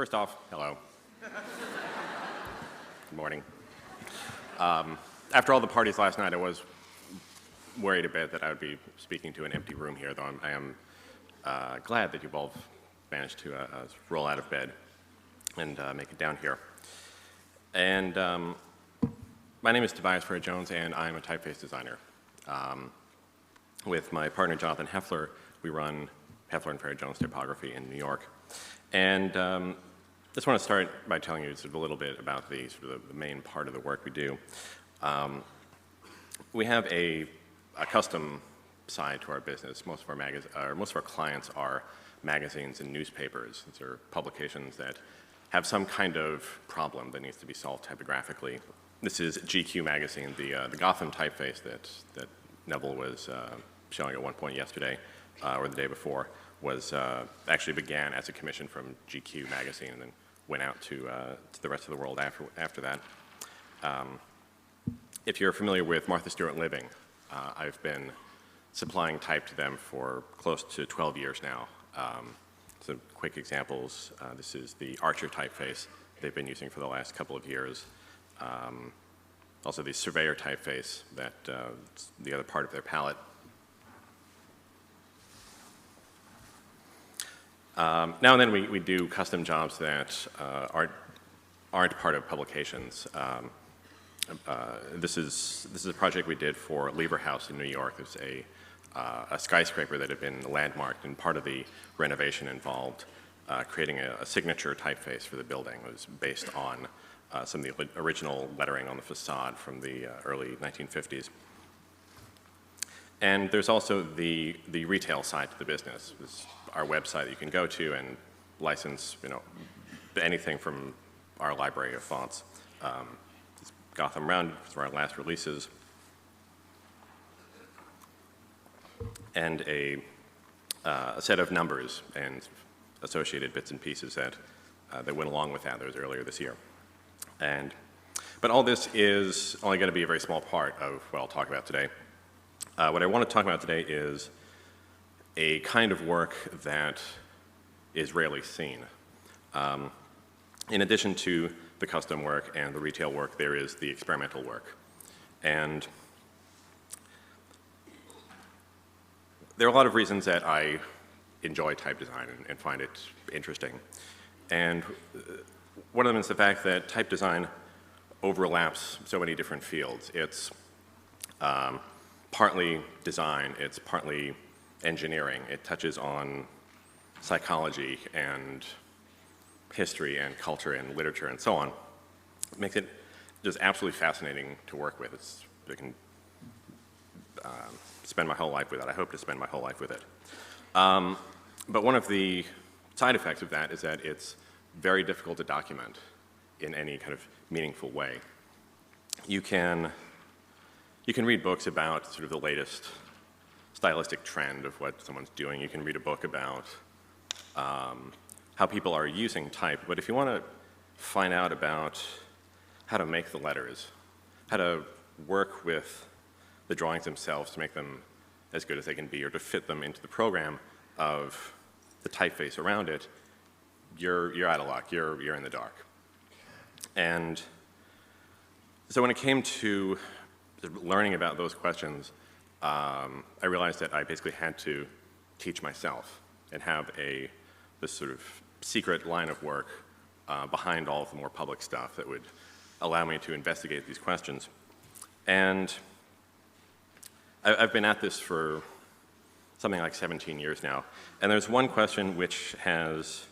First off, hello. Good morning. After all the parties last night, I was worried a bit that I would be speaking to an empty room here, though I am glad that you've all managed to roll out of bed and make it down here. And my name is Tobias Frere-Jones, and I'm a typeface designer. With my partner, Jonathan Heffler, we run Heffler & Frere-Jones Typography in New York. And just want to start by telling you sort of a little bit about the main part of the work we do. We have a custom side to our business. Most of our clients are magazines and newspapers. These are publications that have some kind of problem that needs to be solved typographically. This is GQ magazine, the Gotham typeface that Neville was showing at one point yesterday or the day before actually began as a commission from GQ magazine and then went out to the rest of the world after that. If you're familiar with Martha Stewart Living, I've been supplying type to them for close to 12 years now. Some quick examples. This is the Archer typeface they've been using for the last couple of years. Also the Surveyor typeface, the other part of their palette. Now and then we do custom jobs that aren't part of publications. This is a project we did for Lever House in New York. There's a skyscraper that had been landmarked, and part of the renovation involved creating a signature typeface for the building. It was based on some of the original lettering on the facade from the early 1950s. And there's also the retail side to the business. There's our website that you can go to and license, anything from our library of fonts. Gotham Round is our last releases, and a set of numbers and associated bits and pieces that went along with that. That was earlier this year. But all this is only going to be a very small part of what I'll talk about today. What I want to talk about today is a kind of work that is rarely seen. In addition to the custom work and the retail work, there is the experimental work. And there are a lot of reasons that I enjoy type design and find it interesting. And one of them is the fact that type design overlaps so many different fields. It's partly design, it's partly engineering. It touches on psychology and history and culture and literature and so on. It makes it just absolutely fascinating to work with. I can spend my whole life with it. I hope to spend my whole life with it. But one of the side effects of that is that it's very difficult to document in any kind of meaningful way. You can read books about sort of the latest stylistic trend of what someone's doing. You can read a book about how people are using type, but if you want to find out about how to make the letters, how to work with the drawings themselves to make them as good as they can be, or to fit them into the program of the typeface around it, you're out of luck. You're in the dark. And so when it came to learning about those questions, I realized that I basically had to teach myself and have this sort of secret line of work behind all of the more public stuff that would allow me to investigate these questions. And I've been at this for something like 17 years now, and there's one question which has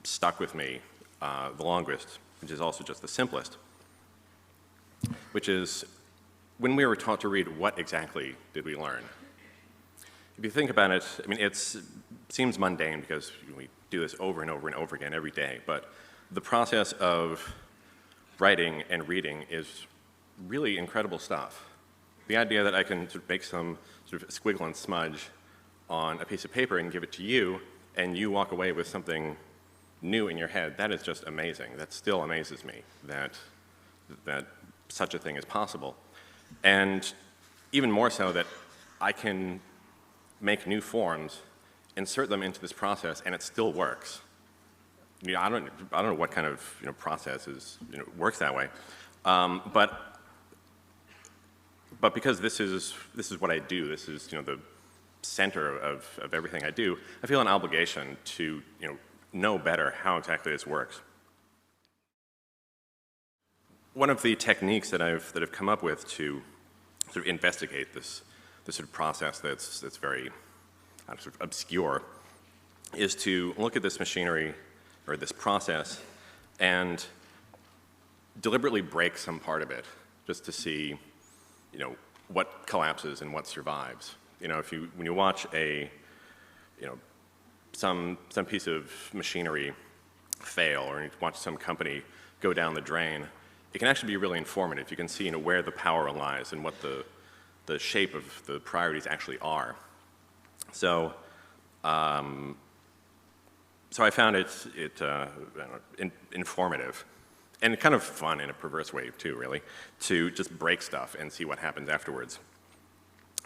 stuck with me the longest, which is also just the simplest, which is, when we were taught to read, what exactly did we learn? If you think about it, I mean, it seems mundane because we do this over and over and over again every day, but the process of writing and reading is really incredible stuff. The idea that I can sort of make some sort of squiggle and smudge on a piece of paper and give it to you, and you walk away with something new in your head, that is just amazing. That still amazes me, that such a thing is possible. And even more so that I can make new forms, insert them into this process, and it still works. I don't know what kind of process works that way, but because this is what I do, this is the center of everything I do, I feel an obligation to know better how exactly this works. One of the techniques that I've come up with to sort of investigate this sort of process that's very sort of obscure is to look at this machinery or this process and deliberately break some part of it just to see what collapses and what survives. When you watch some piece of machinery fail, or you watch some company go down the drain, it can actually be really informative. You can see where the power lies and what the shape of the priorities actually are. So I found it informative and kind of fun in a perverse way too, really, to just break stuff and see what happens afterwards.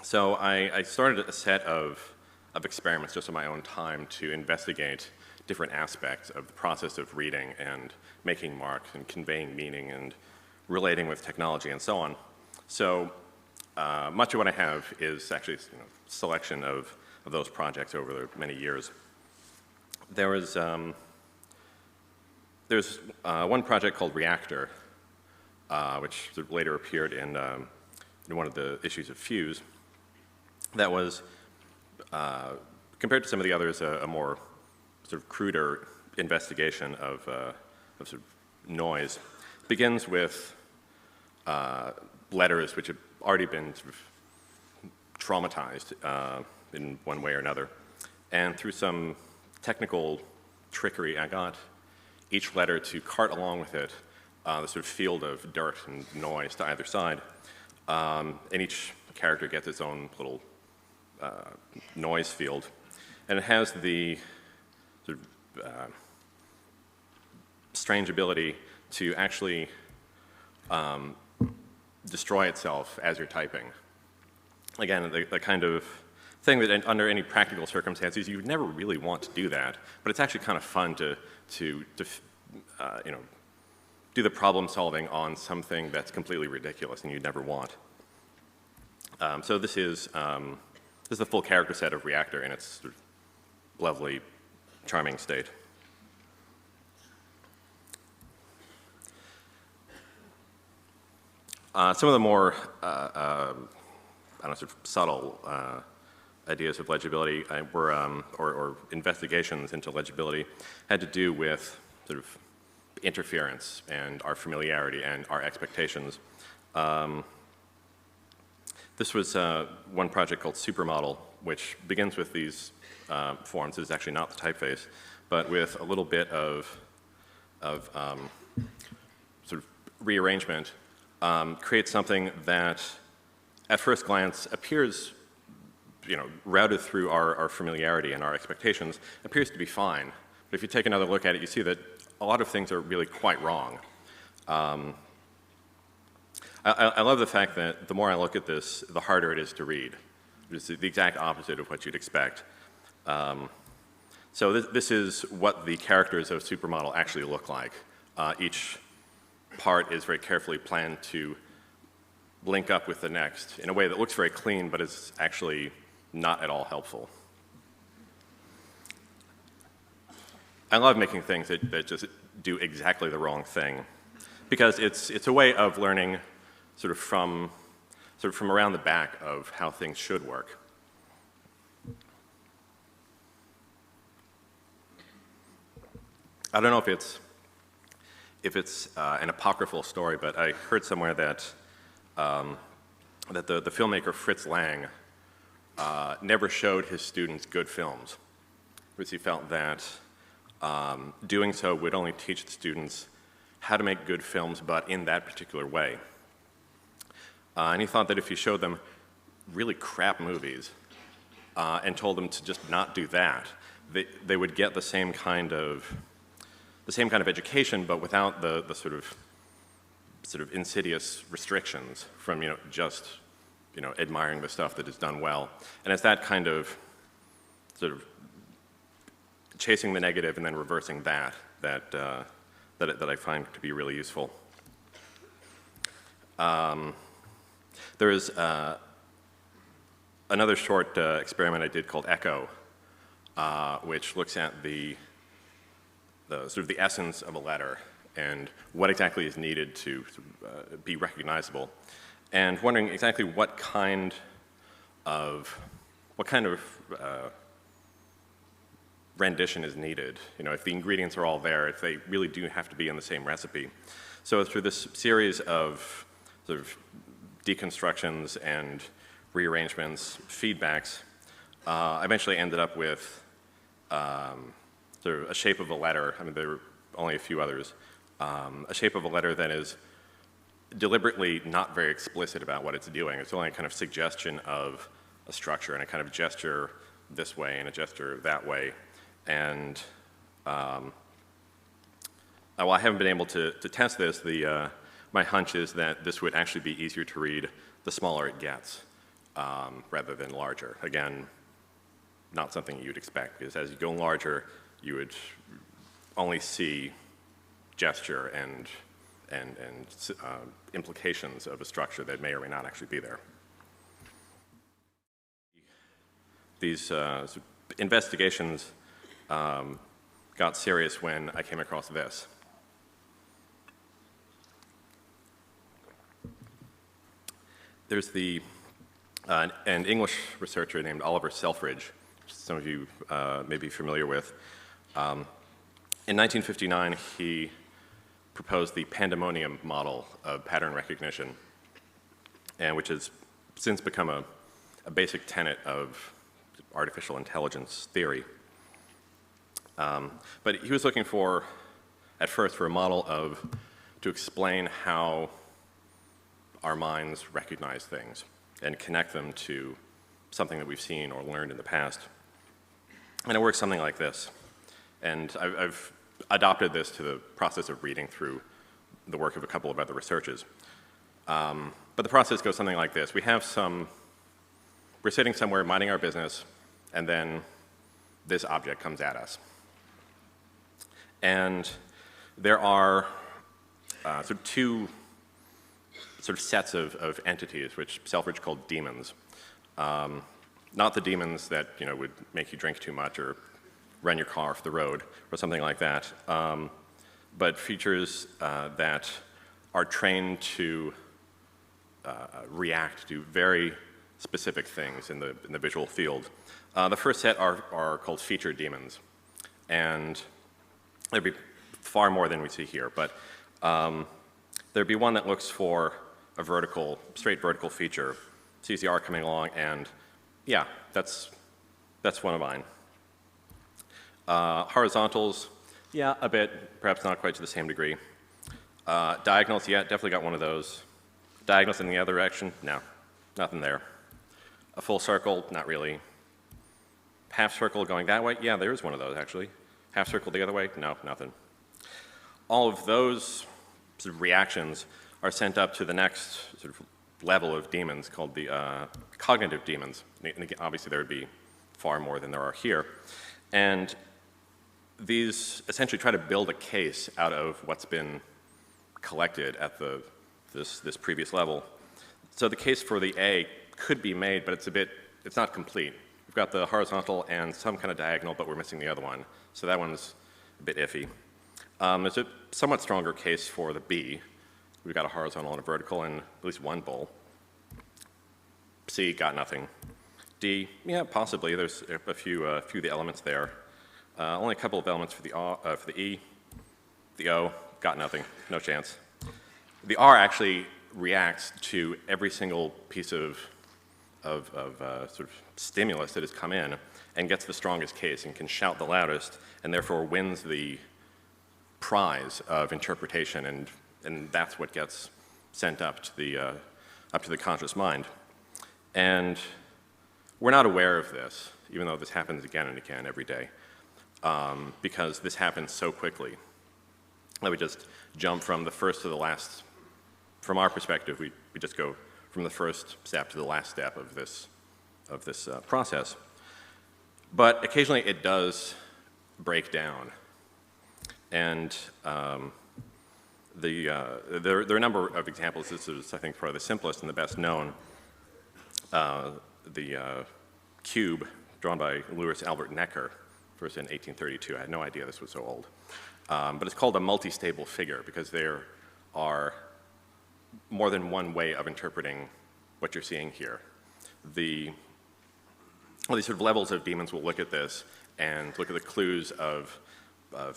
So I started a set of experiments just on my own time to investigate different aspects of the process of reading and making marks and conveying meaning and relating with technology and so on. So much of what I have is actually a selection of those projects over the many years. There's one project called Reactor, which sort of later appeared in one of the issues of Fuse, that was, compared to some of the others, a more sort of cruder investigation of sort of noise. It begins with letters which have already been sort of traumatized in one way or another. And through some technical trickery, I got each letter to cart along with it the sort of field of dirt and noise to either side. And each character gets its own little noise field. And it has the sort of strange ability to actually destroy itself as you're typing. Again, the kind of thing that under any practical circumstances you would never really want to do that, but it's actually kind of fun to do the problem solving on something that's completely ridiculous and you'd never want. So this is the full character set of Reactor in its sort of lovely, charming state. Some of the more sort of subtle ideas of legibility were, or investigations into legibility, had to do with sort of interference and our familiarity and our expectations. This was one project called Supermodel, which begins with these forms. It's actually not the typeface, but with a little bit of sort of rearrangement, creates something that at first glance appears, routed through our familiarity and our expectations, appears to be fine. But if you take another look at it, you see that a lot of things are really quite wrong. I love the fact that the more I look at this, the harder it is to read. It's the exact opposite of what you'd expect. So this is what the characters of Supermodel actually look like. Each part is very carefully planned to link up with the next in a way that looks very clean, but is actually not at all helpful. I love making things that just do exactly the wrong thing, because it's a way of learning sort of from around the back of how things should work. I don't know if it's an apocryphal story, but I heard somewhere that the filmmaker Fritz Lang never showed his students good films, because he felt that doing so would only teach the students how to make good films, but in that particular way. And he thought that if you showed them really crap movies and told them to just not do that, they would get the same kind of education, but without the sort of insidious restrictions from just admiring the stuff that is done well. And it's that kind of sort of chasing the negative and then reversing that that, that I find to be really useful. There is another short experiment I did called Echo, which looks at the sort of the essence of a letter and what exactly is needed to be recognizable, and wondering exactly what kind of rendition is needed. You know, if the ingredients are all there, if they really do have to be in the same recipe. So through this series of sort of deconstructions and rearrangements, feedbacks, I eventually ended up with sort of a shape of a letter. I mean, there were only a few others. A shape of a letter that is deliberately not very explicit about what it's doing. It's only a kind of suggestion of a structure and a kind of gesture this way and a gesture that way. And while I haven't been able to test this, my hunch is that this would actually be easier to read the smaller it gets, rather than larger. Again, not something you'd expect, because as you go larger, you would only see gesture and implications of a structure that may or may not actually be there. These investigations got serious when I came across this. There's an English researcher named Oliver Selfridge, which some of you may be familiar with. In 1959, he proposed the Pandemonium model of pattern recognition, and which has since become a basic tenet of artificial intelligence theory. But he was looking for, at first, for a model to explain how our minds recognize things and connect them to something that we've seen or learned in the past. And it works something like this. And I've adopted this to the process of reading through the work of a couple of other researchers. But the process goes something like this. We're sitting somewhere minding our business, and then this object comes at us. And there are sort of two sort of sets of entities, which Selfridge called demons. Not the demons that would make you drink too much or run your car off the road or something like that, but features that are trained to react to very specific things in the visual field. The first set are called feature demons, and there'd be far more than we see here, but there'd be one that looks for a straight vertical feature, sees the arc coming along, and yeah, that's one of mine. Horizontals, yeah, a bit, perhaps not quite to the same degree. Diagonals, yeah, definitely got one of those. Diagonals in the other direction, no, nothing there. A full circle, not really. Half circle going that way, yeah, there is one of those actually. Half circle the other way, no, nothing. All of those sort of reactions are sent up to the next sort of level of demons called the cognitive demons. And again, obviously there would be far more than there are here. And these essentially try to build a case out of what's been collected at this previous level. So the case for the A could be made, but it's not complete. We've got the horizontal and some kind of diagonal, but we're missing the other one. So that one's a bit iffy. There's a somewhat stronger case for the B. We've got a horizontal and a vertical and at least one bowl. C, got nothing. D, yeah, possibly. There's a few of the elements there. Only a couple of elements for the E. The O, got nothing, no chance. The R actually reacts to every single piece of sort of stimulus that has come in and gets the strongest case and can shout the loudest and therefore wins the prize of interpretation, and that's what gets sent up to the conscious mind. And we're not aware of this, even though this happens again and again every day, because this happens so quickly that we just jump from the first to the last. From our perspective, we just go from the first step to the last step of this process. But occasionally it does break down. And there are a number of examples. This is, I think, probably the simplest and the best known. The cube drawn by Louis Albert Necker, first in 1832. I had no idea this was so old. But it's called a multistable figure because there are more than one way of interpreting what you're seeing here. All these sort of levels of demons will look at this and look at the clues of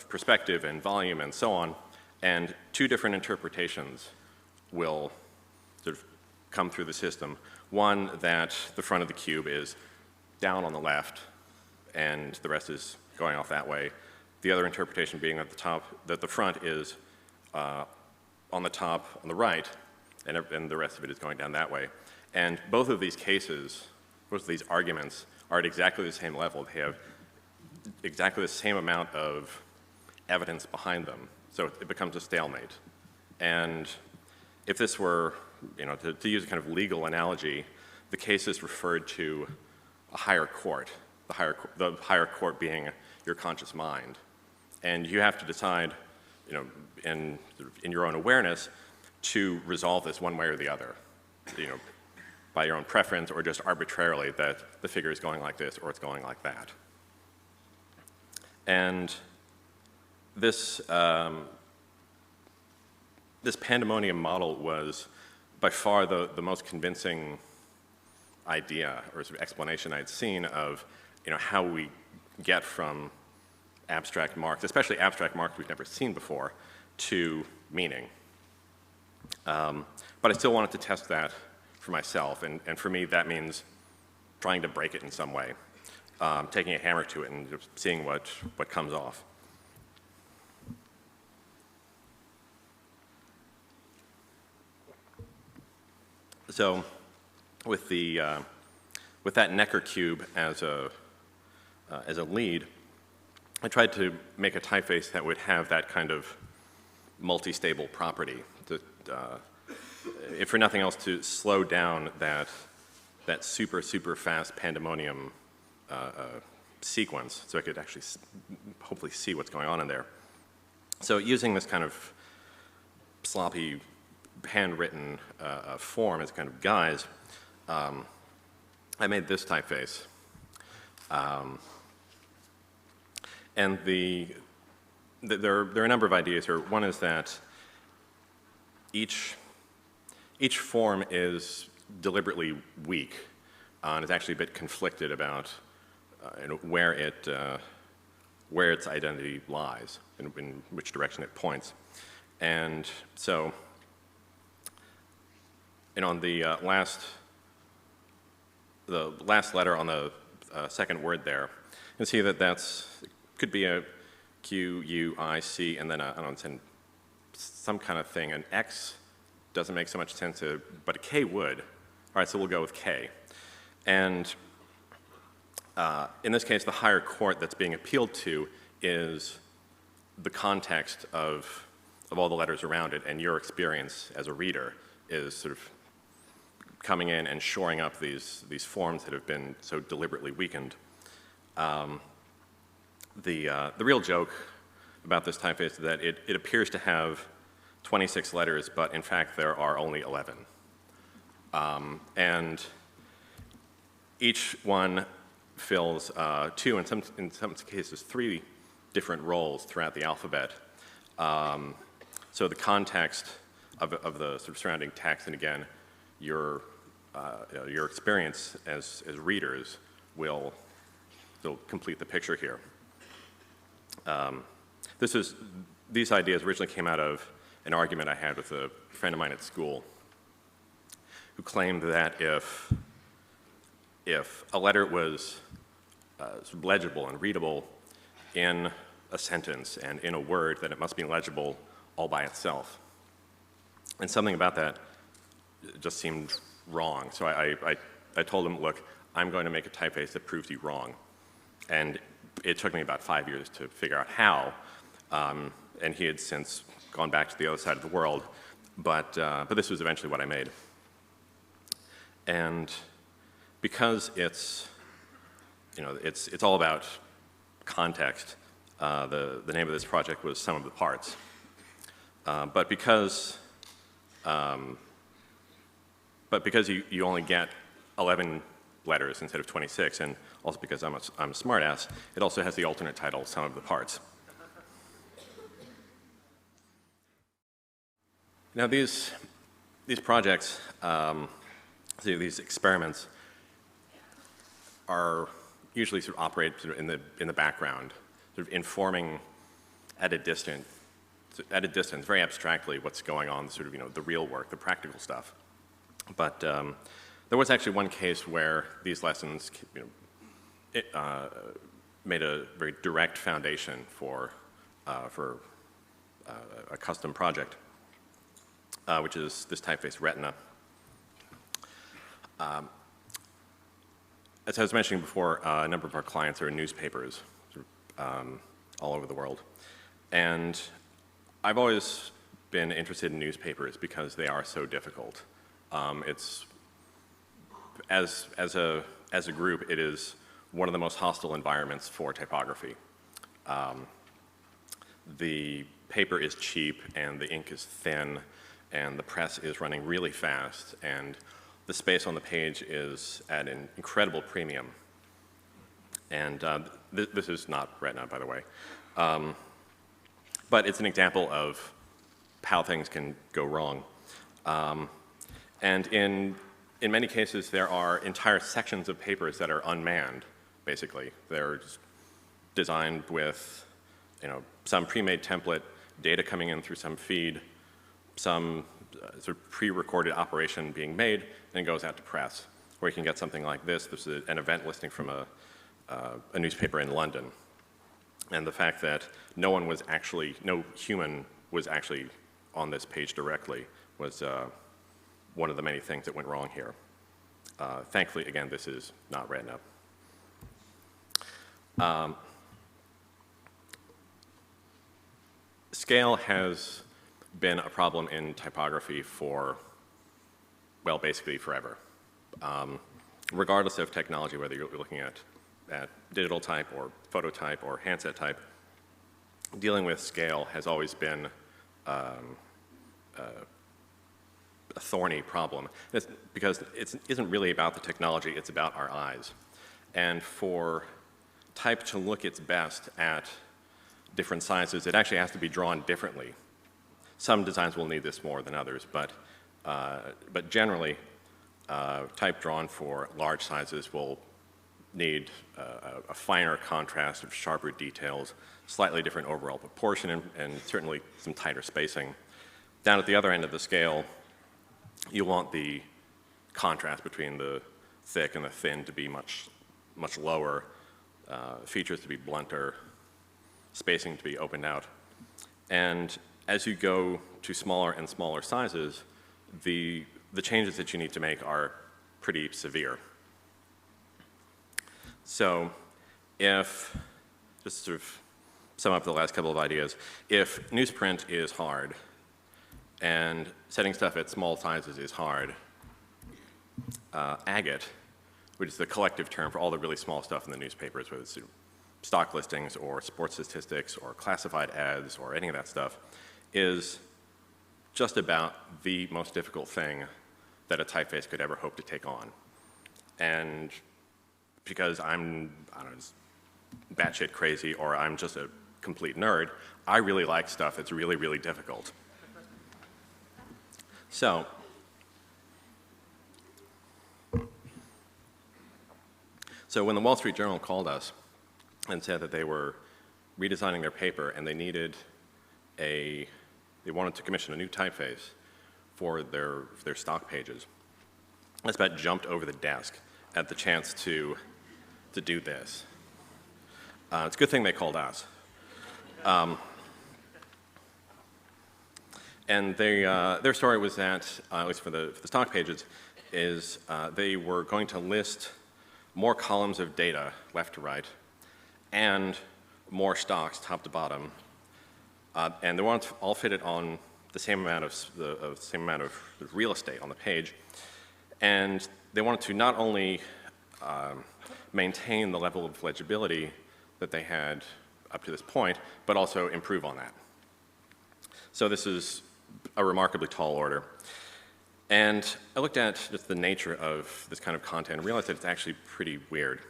perspective and volume and so on, and two different interpretations will sort of come through the system. One, that the front of the cube is down on the left and the rest is going off that way. The other interpretation being that the front is on the top on the right and the rest of it is going down that way. And both of these cases, both of these arguments are at exactly the same level. They have exactly the same amount of evidence behind them. So it becomes a stalemate. And if this were, to use a kind of legal analogy, the case is referred to a higher court, the higher court being your conscious mind. And you have to decide, in your own awareness, to resolve this one way or the other, by your own preference or just arbitrarily that the figure is going like this or it's going like that. And this Pandemonium model was by far the most convincing idea or sort of explanation I'd seen of how we get from abstract marks, especially abstract marks we've never seen before, to meaning. But I still wanted to test that for myself, and for me that means trying to break it in some way, taking a hammer to it and just seeing what comes off. So with that Necker cube as a lead, I tried to make a typeface that would have that kind of multi-stable property, if for nothing else, to slow down that super fast Pandemonium sequence, so I could actually hopefully see what's going on in there. So using this kind of sloppy handwritten form as kind of guise, I made this typeface. And there are a number of ideas here. One is that each form is deliberately weak and is actually a bit conflicted about where its identity lies, in which direction it points. And so, on the last letter on the second word there, you can see that could be a Q, U, I, C, and then some kind of thing. An X doesn't make so much sense, but a K would. All right, so we'll go with K. And in this case, the higher court that's being appealed to is the context of all the letters around it, and your experience as a reader is sort of coming in and shoring up these forms that have been so deliberately weakened. The real joke about this typeface is that it appears to have 26 letters, but in fact there are only 11. And each one fills two, in some cases 3 different roles throughout the alphabet. So the context of the sort of surrounding text, and again, your experience as readers will complete the picture here. These ideas originally came out of an argument I had with a friend of mine at school who claimed that if a letter was sort of legible and readable in a sentence and in a word, then it must be legible all by itself. And something about that just seemed wrong. So I told him, look, I'm going to make a typeface that proves you wrong. And it took me about 5 years to figure out how, and he had since gone back to the other side of the world, but this was eventually what I made. And because it's all about context, The name of this project was Sum of the Parts. But because you only get 11 letters instead of 26, and also because I'm a smartass, it also has the alternate title, Sum of the Parts. Now these projects, these experiments, are usually sort of operate sort of in the background, sort of informing at a distance, very abstractly, what's going on, sort of the real work, the practical stuff. But there was actually one case where these lessons made a very direct foundation for a custom project, which is this typeface Retina. As I was mentioning before, a number of our clients are newspapers all over the world. And I've always been interested in newspapers because they are so difficult. As a group, it is one of the most hostile environments for typography. The paper is cheap and the ink is thin and the press is running really fast and the space on the page is at an incredible premium. And this is not Retina, by the way. But it's an example of how things can go wrong. And in many cases, there are entire sections of papers that are unmanned, basically. They're just designed with some pre-made template, data coming in through some feed, some sort of pre-recorded operation being made, and goes out to press. Or you can get something like this. This is an event listing from a newspaper in London. And the fact that no human was actually on this page directly was one of the many things that went wrong here. Thankfully, again, this is not Retina. Scale has been a problem in typography for, well, basically forever. Regardless of technology, whether you're looking at digital type or phototype or handset type, dealing with scale has always been a thorny problem. Because it isn't really about the technology, it's about our eyes. And for type to look its best at different sizes, it actually has to be drawn differently. Some designs will need this more than others, but generally, type drawn for large sizes will need a finer contrast of sharper details, slightly different overall proportion, and certainly some tighter spacing. Down at the other end of the scale, you want the contrast between the thick and the thin to be much lower, features to be blunter, spacing to be opened out. And as you go to smaller and smaller sizes, the changes that you need to make are pretty severe. So if, just to sort of sum up the last couple of ideas, if newsprint is hard and setting stuff at small sizes is hard, agate, which is the collective term for all the really small stuff in the newspapers, whether it's stock listings or sports statistics or classified ads or any of that stuff, is just about the most difficult thing that a typeface could ever hope to take on. And because I'm, I don't know, batshit crazy or I'm just a complete nerd, I really like stuff that's really, really difficult. So when the Wall Street Journal called us and said that they were redesigning their paper and they needed they wanted to commission a new typeface for their stock pages, I just about jumped over the desk at the chance to do this. It's a good thing they called us. And their story was that, at least for the stock pages, is they were going to list more columns of data left to right and more stocks top to bottom. And they wanted to all fit it on the same amount of real estate on the page. And they wanted to not only maintain the level of legibility that they had up to this point, but also improve on that. So this is a remarkably tall order. And I looked at just the nature of this kind of content and realized that it's actually pretty weird.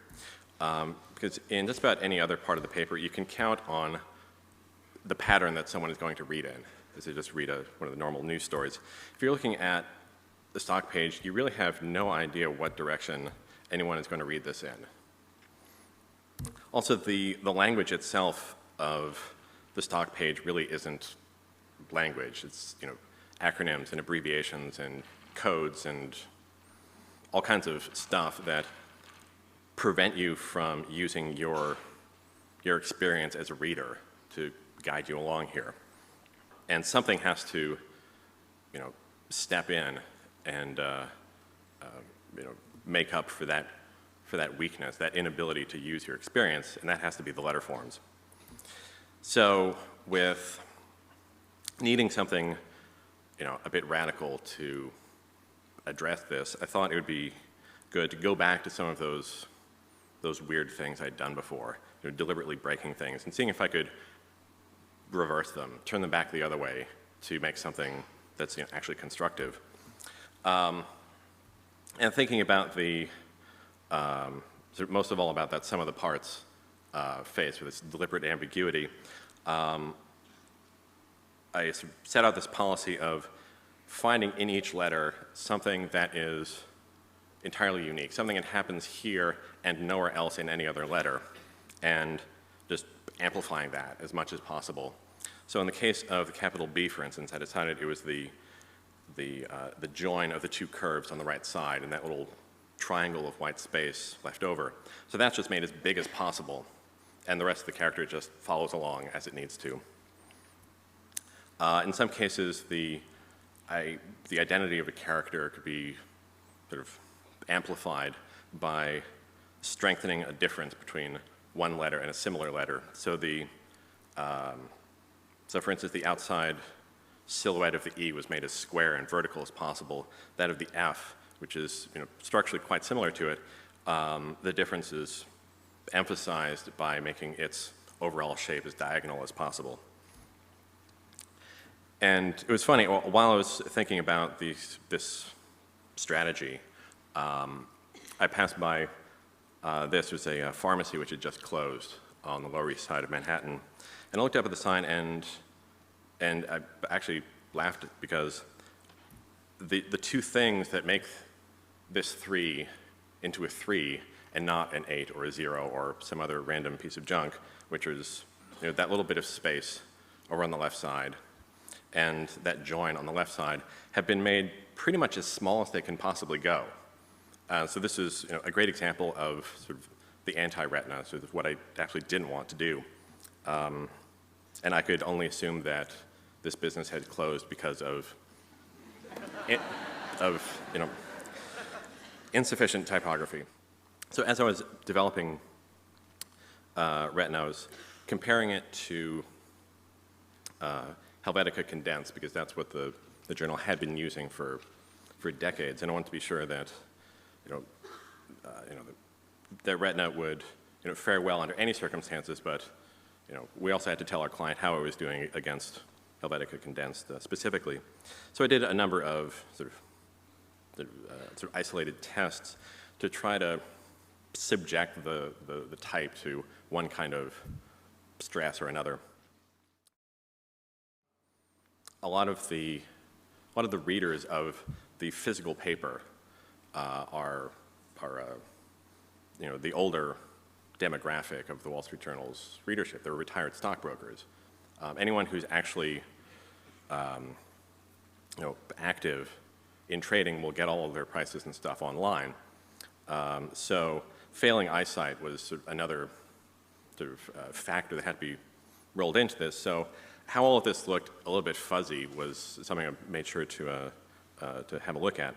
Because in just about any other part of the paper, you can count on the pattern that someone is going to read in, as they just read one of the normal news stories. If you're looking at the stock page, you really have no idea what direction anyone is going to read this in. Also, the language itself of the stock page really isn't language. It's, acronyms and abbreviations and codes and all kinds of stuff that prevent you from using your experience as a reader to guide you along here. And something has to, step in and make up for that weakness, that inability to use your experience, and that has to be the letter forms. So with needing something, a bit radical to address this, I thought it would be good to go back to some of those weird things I'd done before, deliberately breaking things and seeing if I could reverse them, turn them back the other way to make something that's actually constructive. And thinking about most of all about that sum of the parts face with its deliberate ambiguity, I set out this policy of finding in each letter something that is entirely unique, something that happens here and nowhere else in any other letter, and just amplifying that as much as possible. So in the case of the capital B, for instance, I decided it was the join of the two curves on the right side and that little triangle of white space left over. So that's just made as big as possible, and the rest of the character just follows along as it needs to. In some cases, the identity of a character could be sort of amplified by strengthening a difference between one letter and a similar letter. So for instance, the outside silhouette of the E was made as square and vertical as possible. That of the F, which is structurally quite similar to it, the difference is emphasized by making its overall shape as diagonal as possible. And it was funny, while I was thinking about this strategy, I passed by this was a pharmacy which had just closed on the Lower East Side of Manhattan. And I looked up at the sign and I actually laughed because the two things that make this 3 into a 3 and not an 8 or a 0 or some other random piece of junk, which is that little bit of space over on the left side and that join on the left side, have been made pretty much as small as they can possibly go. So this is a great example of sort of the anti-retina, sort of what I actually didn't want to do. And I could only assume that this business had closed because of insufficient typography. So as I was developing Retina, I was comparing it to Helvetica Condensed, because that's what the journal had been using for decades, and I wanted to be sure that that Retina would fare well under any circumstances, but we also had to tell our client how it was doing against Helvetica Condensed specifically. So I did a number of sort of isolated tests to try to subject the type to one kind of stress or another. A lot of the readers of the physical paper are the older demographic of the Wall Street Journal's readership. They're retired stockbrokers. Anyone who's actually active in trading will get all of their prices and stuff online. So failing eyesight was sort of another sort of factor that had to be rolled into this. So how all of this looked a little bit fuzzy was something I made sure to have a look at.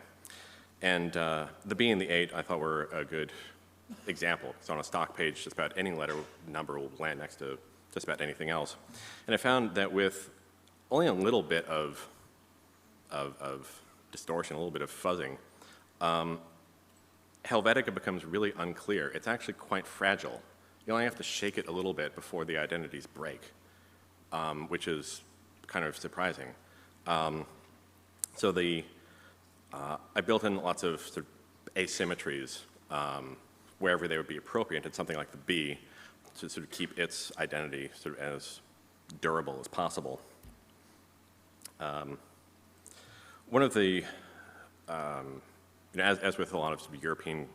And the B and the 8 I thought were a good example. So on a stock page, just about any letter number will land next to just about anything else. And I found that with only a little bit of distortion, a little bit of fuzzing, Helvetica becomes really unclear. It's actually quite fragile. you only have to shake it a little bit before the identities break, which is kind of surprising. So I built in lots of sort of asymmetries wherever they would be appropriate, and something like the B to sort of keep its identity sort of as durable as possible. One of the, as with a lot of, sort of European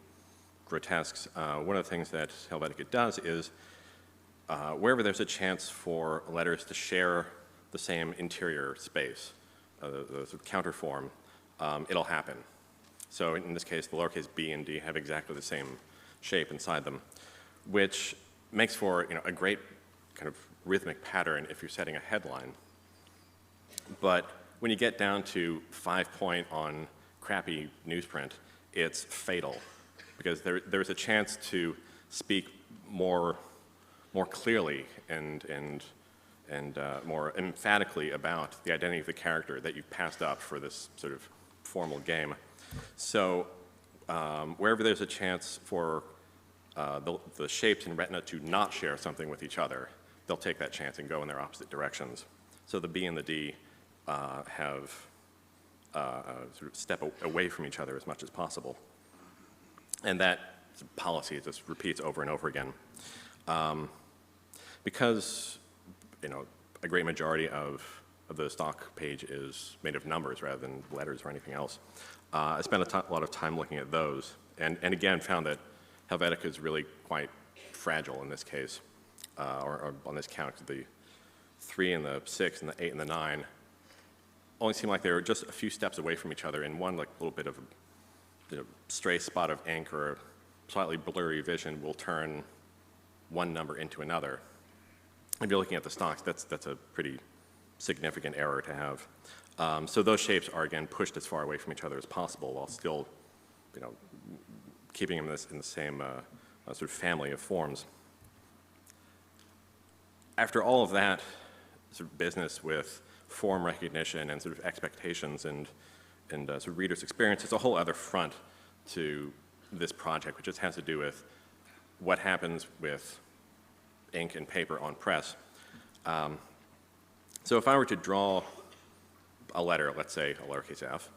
grotesques, one of the things that Helvetica does is wherever there's a chance for letters to share the same interior space, the sort of counterform, it'll happen. So in this case, the lowercase b and d have exactly the same shape inside them, which makes for a great kind of rhythmic pattern if you're setting a headline. But when you get down to 5-point on crappy newsprint, it's fatal, because there's a chance to speak more clearly and more emphatically about the identity of the character that you've passed up for this sort of formal game. So wherever there's a chance for the shapes in Retina to not share something with each other, they'll take that chance and go in their opposite directions. So the B and the D have sort of step away from each other as much as possible. And that policy just repeats over and over again. Because a great majority of the stock page is made of numbers rather than letters or anything else, I spent a lot of time looking at those, and again found that Helvetica is really quite fragile in this case, or on this count. The 3 and the 6 and the 8 and the 9 only seem like they were just a few steps away from each other, and one like little bit of a stray spot of ink or a slightly blurry vision will turn one number into another. If you're looking at the stocks, that's a pretty significant error to have. So those shapes are, again, pushed as far away from each other as possible while still keeping them in the same sort of family of forms. After all of that sort of business with form recognition and sort of expectations and sort of reader's experience, it's a whole other front to this project, which just has to do with what happens with ink and paper on press. So if I were to draw a letter, let's say a lowercase f,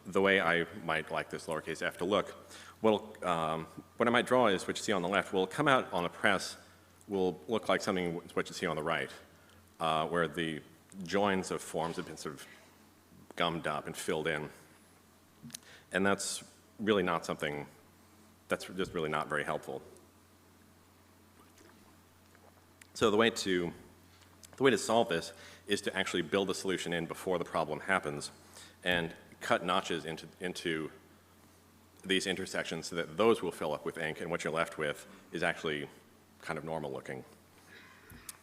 the way I might like this lowercase f to look, what I might draw is what you see on the left will come out on a press, will look like something what you see on the right, where the joins of forms have been sort of gummed up and filled in. And that's really not something, that's just really not very helpful. So the way to solve this is to actually build the solution in before the problem happens and cut notches into these intersections so that those will fill up with ink, and what you're left with is actually kind of normal looking.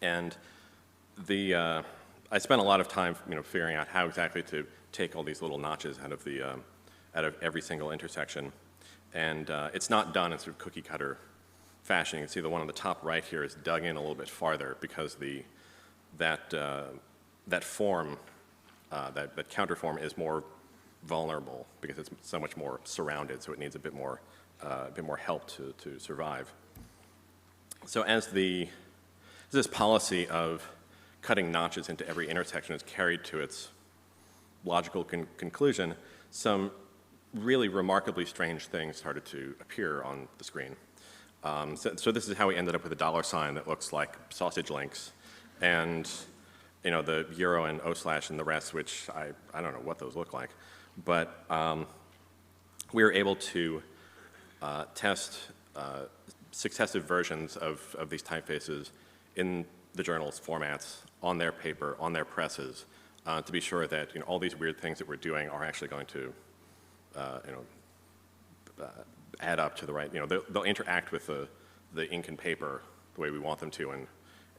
And I spent a lot of time figuring out how exactly to take all these little notches out of every single intersection. And it's not done in sort of cookie cutter fashion. You can see the one on the top right here is dug in a little bit farther because that form, that counter form is more vulnerable because it's so much more surrounded, so it needs a bit more help to survive. So as this policy of cutting notches into every intersection is carried to its logical conclusion, some really remarkably strange things started to appear on the screen. So this is how we ended up with a $ that looks like sausage links, and the euro and O/ and the rest, which I don't know what those look like. But we were able to test successive versions of these typefaces in the journal's formats, on their paper, on their presses, to be sure that all these weird things that we're doing are actually going to add up to the right, they'll interact with the ink and paper the way we want them to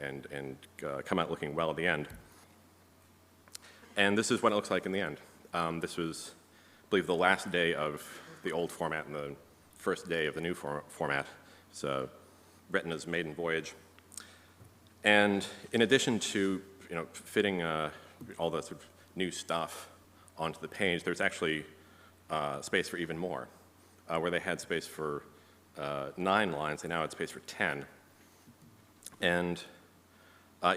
and come out looking well at the end. And this is what it looks like in the end. This was, I believe, the last day of the old format and the first day of the new format. So Retina's maiden voyage. And in addition to fitting all the sort of new stuff onto the page, there's actually space for even more. Where they had space for 9 lines, they now had space for 10. And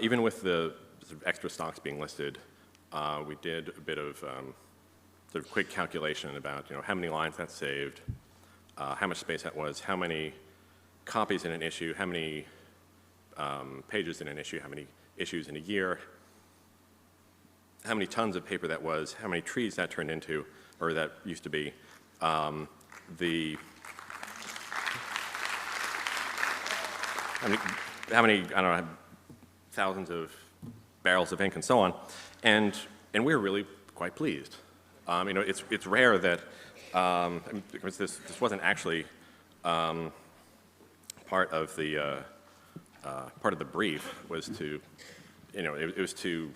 even with the sort of extra stocks being listed, we did a bit of sort of quick calculation about how many lines that saved, how much space that was, how many copies in an issue, how many pages in an issue, how many issues in a year, how many tons of paper that was, how many trees that turned into, or that used to be, how many, I don't know, thousands of barrels of ink and so on, and we were really quite pleased. It's rare that because this wasn't actually part of the brief was to it was to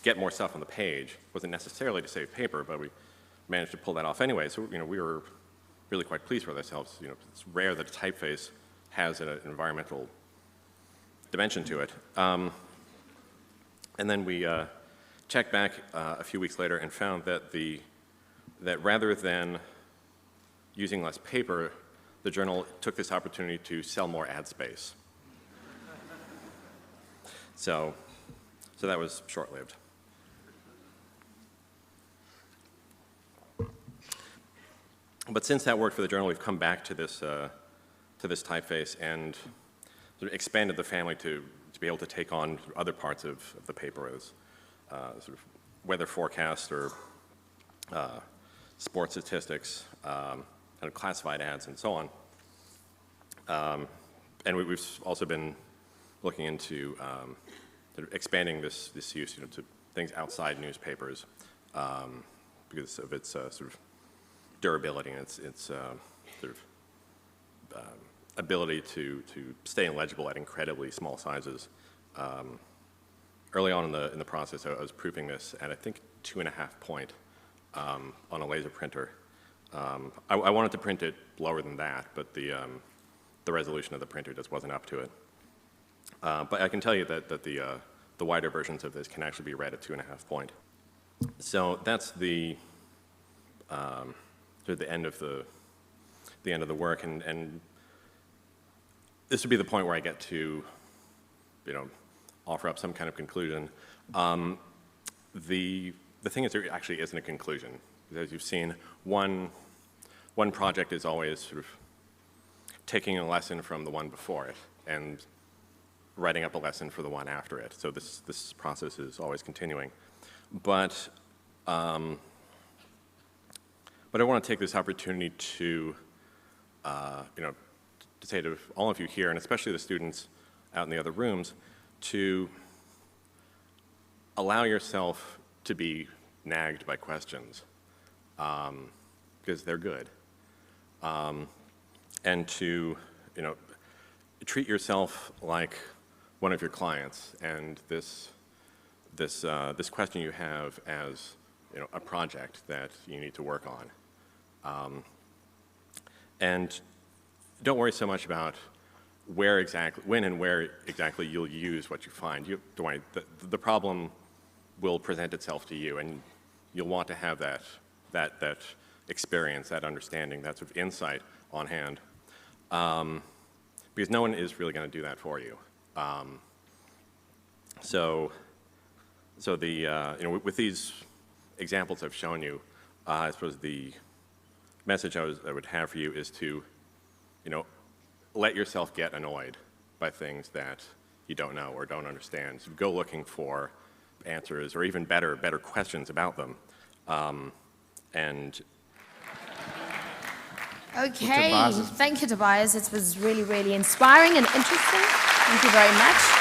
get more stuff on the page. It wasn't necessarily to save paper, but we managed to pull that off anyway. So we were really quite pleased with ourselves. It's rare that a typeface has an environmental dimension to it. And then we checked back a few weeks later and found that that rather than using less paper, the journal took this opportunity to sell more ad space. So that was short-lived. But since that worked for the journal, we've come back to this typeface and sort of expanded the family to be able to take on other parts of the paper as sort of weather forecast or sports statistics, kind of classified ads, and so on. And we've also been looking into sort of expanding this use to things outside newspapers because of its sort of durability and its sort of ability to stay legible at incredibly small sizes. Early on in the process, I was proofing this at I think 2.5 point on a laser printer. I wanted to print it lower than that, but the resolution of the printer just wasn't up to it. But I can tell you that the wider versions of this can actually be read at 2.5 point. So that's the sort of the end of the work, and this would be the point where I get to offer up some kind of conclusion. The thing is, there actually isn't a conclusion. As you've seen, one project is always sort of taking a lesson from the one before it and writing up a lesson for the one after it. So this process is always continuing. But I want to take this opportunity to to say to all of you here, and especially the students out in the other rooms, to allow yourself to be nagged by questions, because they're good, and to treat yourself like one of your clients, and this question you have as a project that you need to work on, and don't worry so much about when and where exactly you'll use what you find. Don't worry, the problem will present itself to you, and you'll want to have that experience, that understanding, that sort of insight on hand, because no one is really going to do that for you. So with these examples I've shown you, I suppose the message I would have for you is to let yourself get annoyed by things that you don't know or don't understand. So go looking for answers or even better questions about them. Okay, thank you, Tobias. It was really, really inspiring and interesting. Thank you very much.